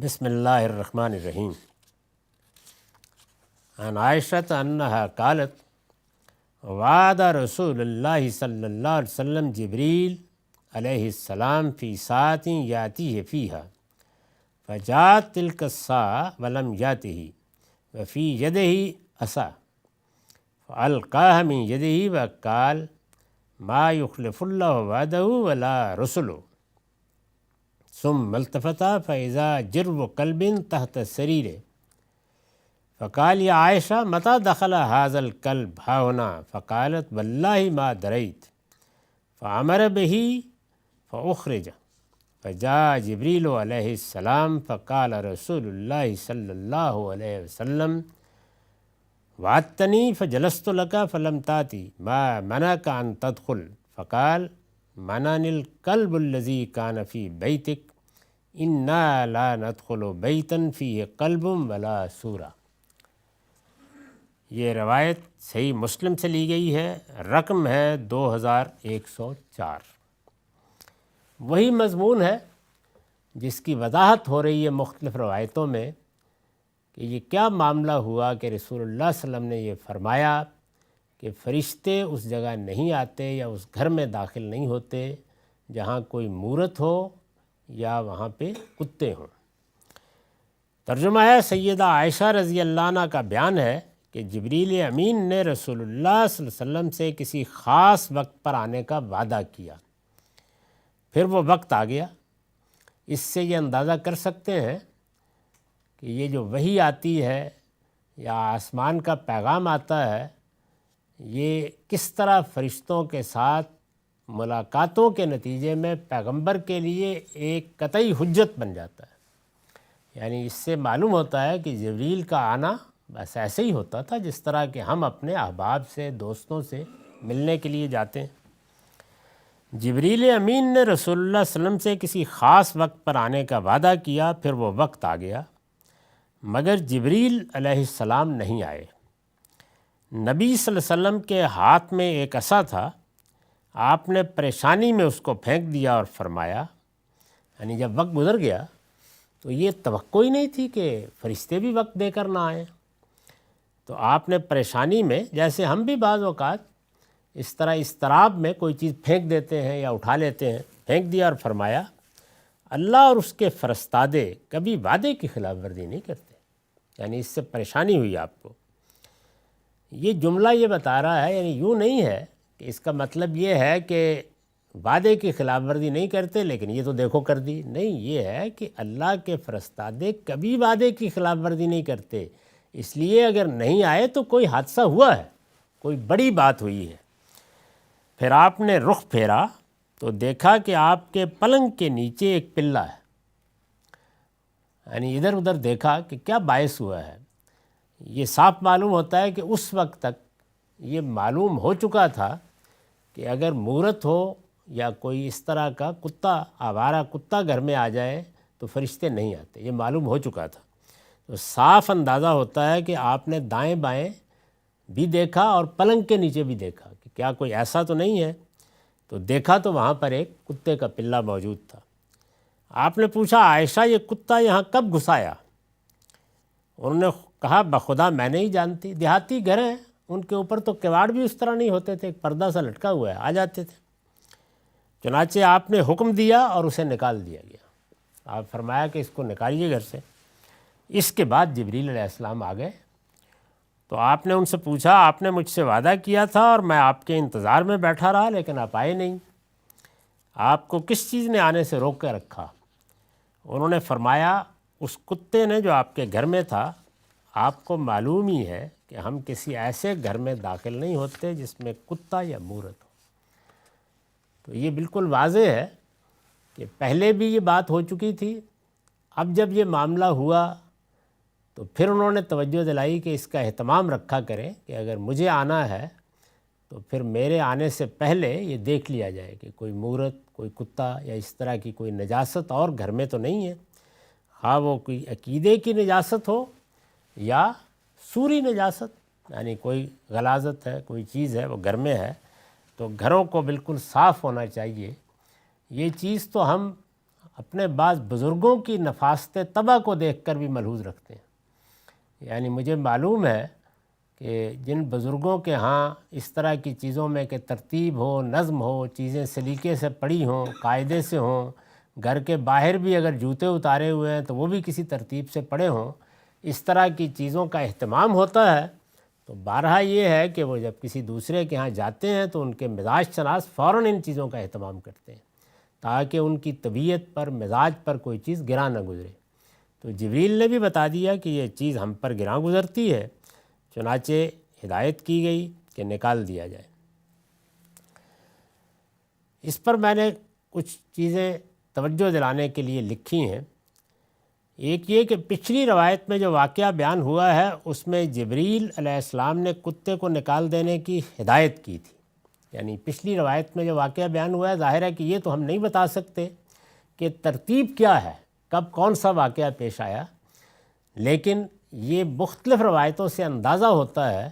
بسم اللہ الرحمن الرحیم۔ عن عائشة انہا قالت وعد رسول اللہ صلی اللہ علیہ وسلم جبریل علیہ السلام فی ساعۃ یاتیہ فیہا فجاءت تلک الساعة ولم یاتہ وفی یدہ عصا فالقاها من یدہ وقال ما یخلف اللہ وعدہ ولا رسلہ ثم التفت فإذا جرو قلب تحت السرير فقال يا عائشة متى دخل هذا الكلب ها هنا؟ فقالت والله ما دريت فأمر به فأخرج فجاء جبريل عليه السلام فقال رسول الله صلى الله عليه وسلم وعدتني فجلست لك فلم تأتي ما منعك أن تدخل؟ فقال منعني الكلب الذي كان في بيتك إنا لا ندخل بيتا فيه قلب ولا سورة۔ یہ روایت صحیح مسلم سے لی گئی ہے، رقم ہے 2104۔ وہی مضمون ہے جس کی وضاحت ہو رہی ہے مختلف روایتوں میں کہ یہ کیا معاملہ ہوا کہ رسول اللہ صلی اللہ علیہ وسلم نے یہ فرمایا کہ فرشتے اس جگہ نہیں آتے یا اس گھر میں داخل نہیں ہوتے جہاں کوئی مورت ہو یا وہاں پہ کتے ہوں۔ ترجمہ ہے سیدہ عائشہ رضی اللہ عنہ کا بیان ہے کہ جبریل امین نے رسول اللہ صلی اللہ علیہ وسلم سے کسی خاص وقت پر آنے کا وعدہ کیا، پھر وہ وقت آ گیا۔ اس سے یہ اندازہ کر سکتے ہیں کہ یہ جو وحی آتی ہے یا آسمان کا پیغام آتا ہے یہ کس طرح فرشتوں کے ساتھ ملاقاتوں کے نتیجے میں پیغمبر کے لیے ایک قطعی حجت بن جاتا ہے۔ یعنی اس سے معلوم ہوتا ہے کہ جبریل کا آنا بس ایسے ہی ہوتا تھا جس طرح کہ ہم اپنے احباب سے، دوستوں سے ملنے کے لیے جاتے ہیں۔ جبریل امین نے رسول اللہ صلی اللہ علیہ وسلم سے کسی خاص وقت پر آنے کا وعدہ کیا، پھر وہ وقت آ گیا مگر جبریل علیہ السلام نہیں آئے۔ نبی صلی اللہ علیہ وسلم کے ہاتھ میں ایک عصا تھا، آپ نے پریشانی میں اس کو پھینک دیا اور فرمایا، یعنی جب وقت گزر گیا تو یہ توقع ہی نہیں تھی کہ فرشتے بھی وقت دے کر نہ آئیں، تو آپ نے پریشانی میں، جیسے ہم بھی بعض اوقات اس طرح اضطراب میں کوئی چیز پھینک دیتے ہیں یا اٹھا لیتے ہیں، پھینک دیا اور فرمایا اللہ اور اس کے فرستادے کبھی وعدے کی خلاف ورزی نہیں کرتے، یعنی اس سے پریشانی ہوئی آپ کو۔ یہ جملہ یہ بتا رہا ہے، یعنی یوں نہیں ہے کہ اس کا مطلب یہ ہے کہ وعدے کی خلاف ورزی نہیں کرتے لیکن یہ تو دیکھو کر دی، نہیں، یہ ہے کہ اللہ کے فرستادے کبھی وعدے کی خلاف ورزی نہیں کرتے، اس لیے اگر نہیں آئے تو کوئی حادثہ ہوا ہے، کوئی بڑی بات ہوئی ہے۔ پھر آپ نے رخ پھیرا تو دیکھا کہ آپ کے پلنگ کے نیچے ایک پلہ ہے، یعنی ادھر ادھر دیکھا کہ کیا باعث ہوا ہے۔ یہ صاف معلوم ہوتا ہے کہ اس وقت تک یہ معلوم ہو چکا تھا کہ اگر مورت ہو یا کوئی اس طرح کا کتا، آوارہ کتا گھر میں آ جائے تو فرشتے نہیں آتے، یہ معلوم ہو چکا تھا۔ تو صاف اندازہ ہوتا ہے کہ آپ نے دائیں بائیں بھی دیکھا اور پلنگ کے نیچے بھی دیکھا کہ کیا کوئی ایسا تو نہیں ہے، تو دیکھا تو وہاں پر ایک کتے کا پلہ موجود تھا۔ آپ نے پوچھا عائشہ یہ کتا یہاں کب گھس آیا؟ انہوں نے کہا بخدا میں نہیں جانتی، دیہاتی گھر ہیں ان کے اوپر تو کواڑ بھی اس طرح نہیں ہوتے تھے، ایک پردہ سا لٹکا ہوا ہے، آ جاتے تھے۔ چنانچہ آپ نے حکم دیا اور اسے نکال دیا گیا۔ آپ فرمایا کہ اس کو نکالیے گھر سے۔ اس کے بعد جبریل علیہ السلام آ گئے تو آپ نے ان سے پوچھا آپ نے مجھ سے وعدہ کیا تھا اور میں آپ کے انتظار میں بیٹھا رہا لیکن آپ آئے نہیں، آپ کو کس چیز نے آنے سے روک کے رکھا؟ انہوں نے فرمایا اس کتے نے جو آپ کے گھر میں تھا، آپ کو معلوم ہی ہے کہ ہم کسی ایسے گھر میں داخل نہیں ہوتے جس میں کتا یا مورت ہو۔ تو یہ بالکل واضح ہے کہ پہلے بھی یہ بات ہو چکی تھی، اب جب یہ معاملہ ہوا تو پھر انہوں نے توجہ دلائی کہ اس کا اہتمام رکھا کریں کہ اگر مجھے آنا ہے تو پھر میرے آنے سے پہلے یہ دیکھ لیا جائے کہ کوئی مورت، کوئی کتا یا اس طرح کی کوئی نجاست اور گھر میں تو نہیں ہے، خواہ وہ کوئی عقیدے کی نجاست ہو یا سوری نجاست، یعنی کوئی غلاظت ہے، کوئی چیز ہے وہ گھر میں ہے، تو گھروں کو بالکل صاف ہونا چاہیے۔ یہ چیز تو ہم اپنے بعض بزرگوں کی نفاست طبع کو دیکھ کر بھی ملحوظ رکھتے ہیں۔ یعنی مجھے معلوم ہے کہ جن بزرگوں کے ہاں اس طرح کی چیزوں میں کہ ترتیب ہو، نظم ہو، چیزیں سلیقے سے پڑی ہوں، قاعدے سے ہوں، گھر کے باہر بھی اگر جوتے اتارے ہوئے ہیں تو وہ بھی کسی ترتیب سے پڑے ہوں، اس طرح کی چیزوں کا اہتمام ہوتا ہے، تو بارہا یہ ہے کہ وہ جب کسی دوسرے کے ہاں جاتے ہیں تو ان کے مزاج شناس فوراً ان چیزوں کا اہتمام کرتے ہیں تاکہ ان کی طبیعت پر، مزاج پر کوئی چیز گراں نہ گزرے۔ تو جبریل نے بھی بتا دیا کہ یہ چیز ہم پر گراں گزرتی ہے، چنانچہ ہدایت کی گئی کہ نکال دیا جائے۔ اس پر میں نے کچھ چیزیں توجہ دلانے کے لیے لکھی ہیں۔ ایک یہ کہ پچھلی روایت میں جو واقعہ بیان ہوا ہے اس میں جبریل علیہ السلام نے کتے کو نکال دینے کی ہدایت کی تھی۔ یعنی پچھلی روایت میں جو واقعہ بیان ہوا ہے، ظاہر ہے کہ یہ تو ہم نہیں بتا سکتے کہ ترتیب کیا ہے، کب کون سا واقعہ پیش آیا، لیکن یہ مختلف روایتوں سے اندازہ ہوتا ہے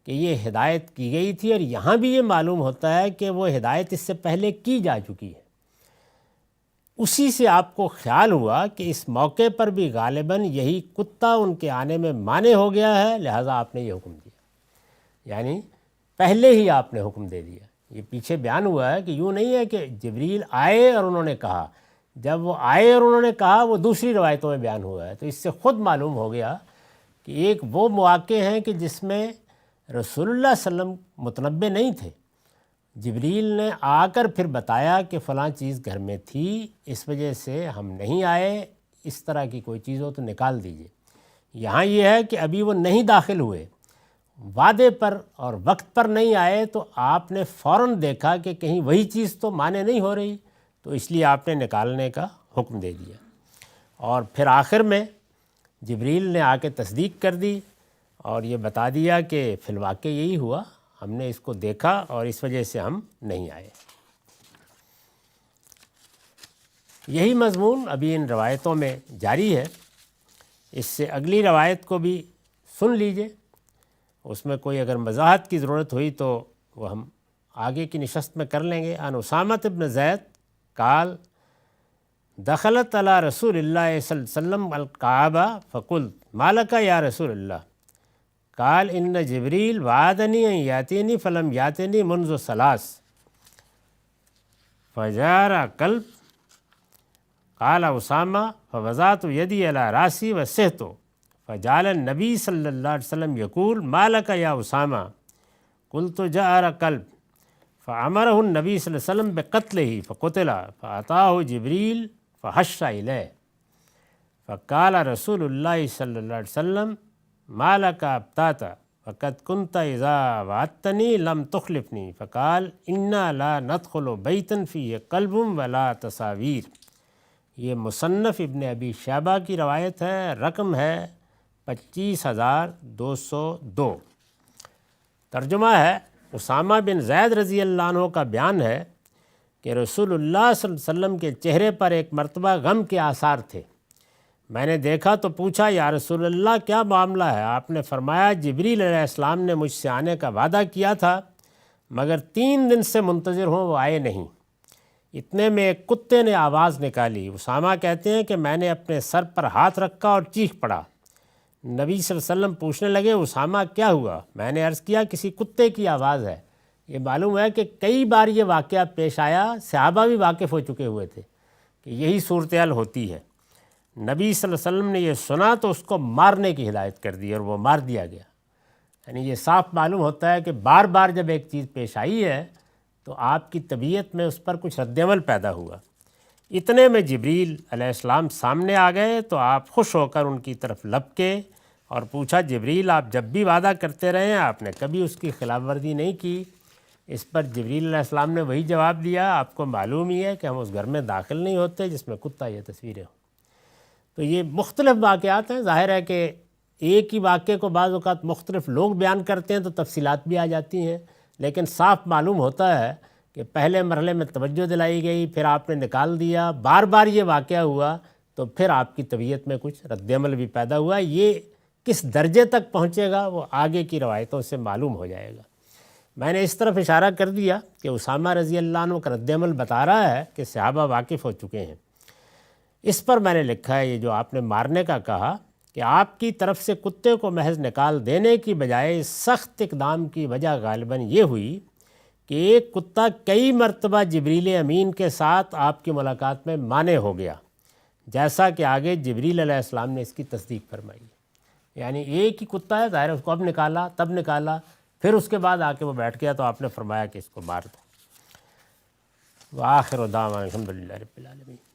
کہ یہ ہدایت کی گئی تھی، اور یہاں بھی یہ معلوم ہوتا ہے کہ وہ ہدایت اس سے پہلے کی جا چکی ہے۔ اسی سے آپ کو خیال ہوا کہ اس موقع پر بھی غالباً یہی کتا ان کے آنے میں مانع ہو گیا ہے، لہٰذا آپ نے یہ حکم دیا، یعنی پہلے ہی آپ نے حکم دے دیا۔ یہ پیچھے بیان ہوا ہے کہ یوں نہیں ہے کہ جبریل آئے اور انہوں نے کہا، جب وہ آئے اور انہوں نے کہا وہ دوسری روایتوں میں بیان ہوا ہے، تو اس سے خود معلوم ہو گیا کہ ایک وہ مواقع ہیں کہ جس میں رسول اللہ صلی اللہ علیہ وسلم متنبع نہیں تھے، جبریل نے آ کر پھر بتایا کہ فلاں چیز گھر میں تھی، اس وجہ سے ہم نہیں آئے، اس طرح کی کوئی چیز ہو تو نکال دیجئے۔ یہاں یہ ہے کہ ابھی وہ نہیں داخل ہوئے، وعدے پر اور وقت پر نہیں آئے، تو آپ نے فوراً دیکھا کہ کہیں وہی چیز تو مانے نہیں ہو رہی، تو اس لیے آپ نے نکالنے کا حکم دے دیا۔ اور پھر آخر میں جبریل نے آ کے تصدیق کر دی اور یہ بتا دیا کہ فی الواقع یہی ہوا، ہم نے اس کو دیکھا اور اس وجہ سے ہم نہیں آئے۔ یہی مضمون ابھی ان روایتوں میں جاری ہے، اس سے اگلی روایت کو بھی سن لیجئے، اس میں کوئی اگر وضاحت کی ضرورت ہوئی تو وہ ہم آگے کی نشست میں کر لیں گے۔ عن اسامۃ بن زید قال دخلت علی رسول اللہ صلی اللہ علیہ وسلم الکعبہ فقلت ما لک یا رسول اللہ قال ان جبریل وعدنی ان یاتینی فلم یاتینی منذ ثلاث فجار قلب قال اسامہ فوضعت یدی علی راسی وسحت فجعل النبی صلی اللہ علیہ وسلم یقول ما لک یا اسامہ قلت جعر قلب فامرہ النبی صلی اللہ علیہ وسلم بقتلہ فقتل فاتاہ جبریل فحش الیہ فقال رسول اللہ صلی اللہ علیہ وسلم ما لک ابطأت فقد كنت اذا وعدتنی لم تخلفنی فقال انا لا ندخل بیتا فیہ قلب ولا تصاویر۔ یہ مصنف ابن ابی شیبہ کی روایت ہے، رقم ہے 25202۔ ترجمہ ہے، اسامہ بن زید رضی اللہ عنہ کا بیان ہے کہ رسول اللہ صلی اللہ علیہ وسلم کے چہرے پر ایک مرتبہ غم کے آثار تھے۔ میں نے دیکھا تو پوچھا یا رسول اللہ کیا معاملہ ہے؟ آپ نے فرمایا جبریل علیہ السلام نے مجھ سے آنے کا وعدہ کیا تھا، مگر 3 دن سے منتظر ہوں وہ آئے نہیں۔ اتنے میں ایک کتے نے آواز نکالی۔ اسامہ کہتے ہیں کہ میں نے اپنے سر پر ہاتھ رکھا اور چیخ پڑا۔ نبی صلی اللہ علیہ وسلم پوچھنے لگے اسامہ کیا ہوا؟ میں نے عرض کیا کسی کتے کی آواز ہے۔ یہ معلوم ہے کہ کئی بار یہ واقعہ پیش آیا، صحابہ بھی واقف ہو چکے ہوئے تھے کہ یہی صورتحال ہوتی ہے۔ نبی صلی اللہ علیہ وسلم نے یہ سنا تو اس کو مارنے کی ہدایت کر دی اور وہ مار دیا گیا۔ یعنی یہ صاف معلوم ہوتا ہے کہ بار بار جب ایک چیز پیش آئی ہے تو آپ کی طبیعت میں اس پر کچھ رد عمل پیدا ہوا۔ اتنے میں جبریل علیہ السلام سامنے آ گئے تو آپ خوش ہو کر ان کی طرف لپکے اور پوچھا جبریل آپ جب بھی وعدہ کرتے رہے ہیں، آپ نے کبھی اس کی خلاف ورزی نہیں کی۔ اس پر جبریل علیہ السلام نے وہی جواب دیا آپ کو معلوم ہی ہے کہ ہم اس گھر میں داخل نہیں ہوتے جس میں کتا یہ تصویریں ہوں۔ تو یہ مختلف واقعات ہیں، ظاہر ہے کہ ایک ہی واقعے کو بعض اوقات مختلف لوگ بیان کرتے ہیں تو تفصیلات بھی آ جاتی ہیں، لیکن صاف معلوم ہوتا ہے کہ پہلے مرحلے میں توجہ دلائی گئی، پھر آپ نے نکال دیا، بار بار یہ واقعہ ہوا تو پھر آپ کی طبیعت میں کچھ رد عمل بھی پیدا ہوا۔ یہ کس درجے تک پہنچے گا وہ آگے کی روایتوں سے معلوم ہو جائے گا۔ میں نے اس طرف اشارہ کر دیا کہ اسامہ رضی اللہ عنہ کا رد عمل بتا رہا ہے کہ صحابہ واقف ہو چکے ہیں۔ اس پر میں نے لکھا ہے، یہ جو آپ نے مارنے کا کہا کہ آپ کی طرف سے کتے کو محض نکال دینے کی بجائے سخت اقدام کی وجہ غالباً یہ ہوئی کہ ایک کتا کئی مرتبہ جبریل امین کے ساتھ آپ کی ملاقات میں مانع ہو گیا، جیسا کہ آگے جبریل علیہ السلام نے اس کی تصدیق فرمائی۔ یعنی ایک ہی کتا ہے، ظاہر ہے اس کو اب نکالا، تب نکالا، پھر اس کے بعد آ کے وہ بیٹھ گیا تو آپ نے فرمایا کہ اس کو مار دو۔ وآخر دعوانا الحمدللہ رب العالمین۔